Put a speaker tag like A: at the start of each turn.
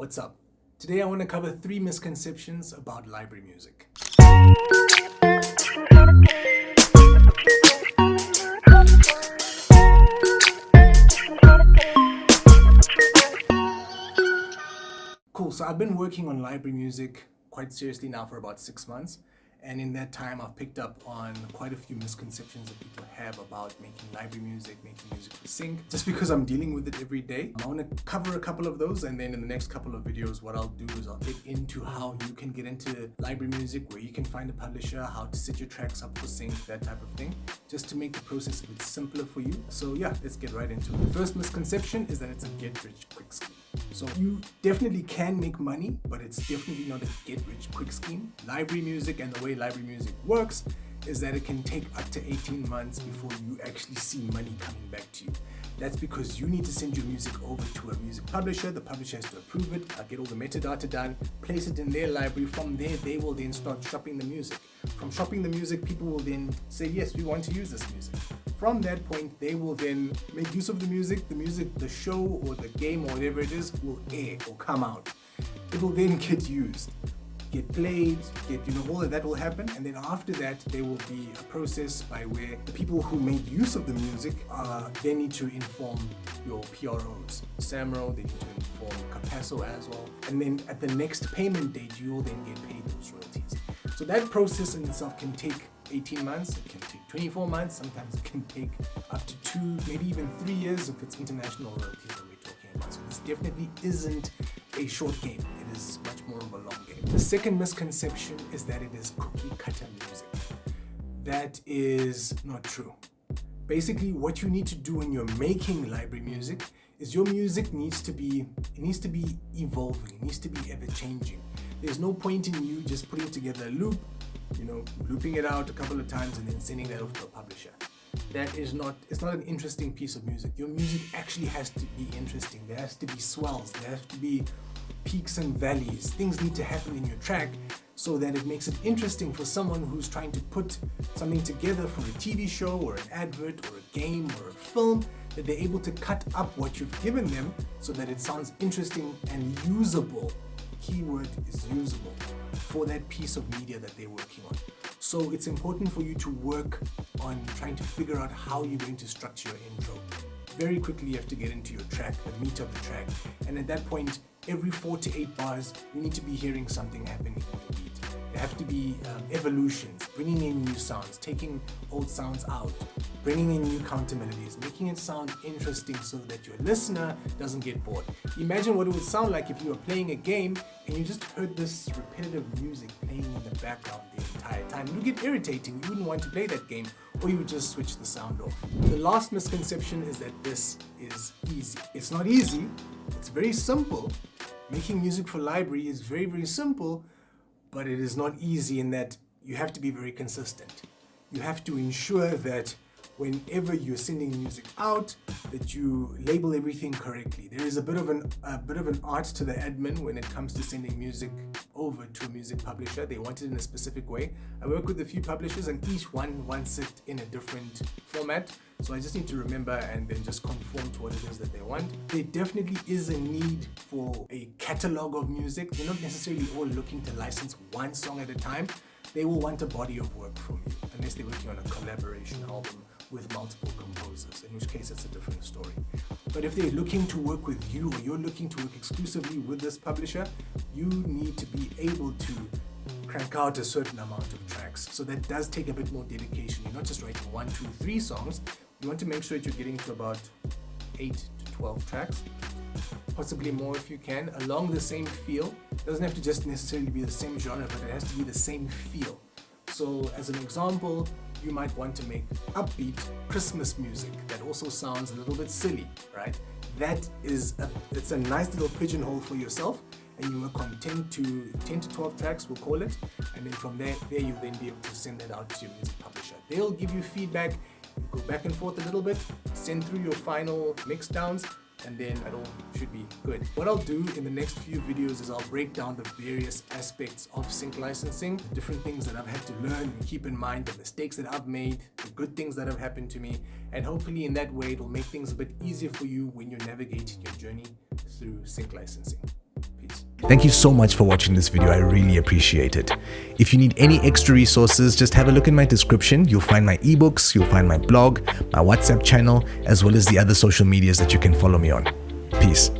A: What's up? Today I want to cover 3 misconceptions about library music. Cool, so I've been working on library music quite seriously now for about 6 months. And in that time, I've picked up on quite a few misconceptions that people have about making library music, making music for sync. Just because I'm dealing with it every day, I want to cover a couple of those, and then in the next couple of videos, what I'll do is I'll get into how you can get into library music, where you can find a publisher, how to set your tracks up for sync, that type of thing, just to make the process a bit simpler for you. So yeah, let's get right into it. The first misconception is that it's a get-rich-quick scheme. So you definitely can make money, but it's definitely not a get-rich-quick scheme. Library music, and the way library music works is that it can take up to 18 months before you actually see money coming back to you. That's because you need to send your music over to a music publisher. The publisher has to approve it, get all the metadata done, place it in their library. From there, they will then start shopping the music. From shopping the music, people will then say, yes, we want to use this music. From that point, they will then make use of the music, the show or the game or whatever it is will air or come out. It will then get used, get played, all of that will happen. And then after that, there will be a process by where the people who made use of the music, they need to inform your PROs. SAMRO, they need to inform Capasso as well. And then at the next payment date, you will then get paid those royalties. So that process in itself can take 18 months, it can take 24 months, sometimes it can take up to 2, maybe even 3 years if it's international royalties that we're talking about. So this definitely isn't a short game, it is much more of a long game. The second misconception is that it is cookie cutter music. That is not true. Basically, what you need to do when you're making library music is your music needs to be evolving, it needs to be ever changing. There's no point in you just putting together a loop, looping it out a couple of times and then sending that off to a publisher. It's not an interesting piece of music. Your music actually has to be interesting. There has to be swells, there have to be peaks and valleys. Things need to happen in your track so that it makes it interesting for someone who's trying to put something together for a TV show or an advert or a game or a film, that they're able to cut up what you've given them so that it sounds interesting and usable. Keyword is usable for that piece of media that they're working on. So it's important for you to work on trying to figure out how you're going to structure your intro. Very quickly you have to get into your track, the meat of the track, and at that point, every 4 to 8 bars, you need to be hearing something happening in your beat. There have to be evolutions, bringing in new sounds, taking old sounds out, bringing in new counter melodies, making it sound interesting so that your listener doesn't get bored. Imagine what it would sound like if you were playing a game and you just heard this repetitive music playing in the background the entire time. It would get irritating, you wouldn't want to play that game, or you would just switch the sound off. The last misconception is that this is easy. It's not easy, it's very simple. Making music for library is very, very simple, but it is not easy in that you have to be very consistent. You have to ensure that whenever you're sending music out, that you label everything correctly. There is a bit of an art to the admin when it comes to sending music over to a music publisher. They want it in a specific way. I work with a few publishers and each one wants it in a different format. So I just need to remember and then just conform to what it is that they want. There definitely is a need for a catalog of music. They're not necessarily all looking to license one song at a time. They will want a body of work from you, unless they're working on a collaboration album with multiple composers, in which case it's a different story. But if they're looking to work with you, or you're looking to work exclusively with this publisher, you need to be able to crank out a certain amount of tracks. So that does take a bit more dedication. You're not just writing 1, 2, 3 songs. You want to make sure that you're getting to about 8 to 12 tracks, possibly more if you can, along the same feel. It doesn't have to just necessarily be the same genre, but it has to be the same feel. So as an example, you might want to make upbeat Christmas music that also sounds a little bit silly, right? It's a nice little pigeonhole for yourself, and you work on 10 to 12 tracks, we'll call it, and then from there you'll then be able to send that out to your music publisher. They'll give you feedback, you go back and forth a little bit, send through your final mix downs, and then it all should be good. What I'll do in the next few videos is I'll break down the various aspects of sync licensing, the different things that I've had to learn and keep in mind, the mistakes that I've made, the good things that have happened to me, and hopefully in that way it'll make things a bit easier for you when you're navigating your journey through sync licensing. Peace.
B: Thank you so much for watching this video. I really appreciate it. If you need any extra resources, just have a look in my description. You'll find my ebooks, you'll find my blog, my WhatsApp channel, as well as the other social medias that you can follow me on. Peace.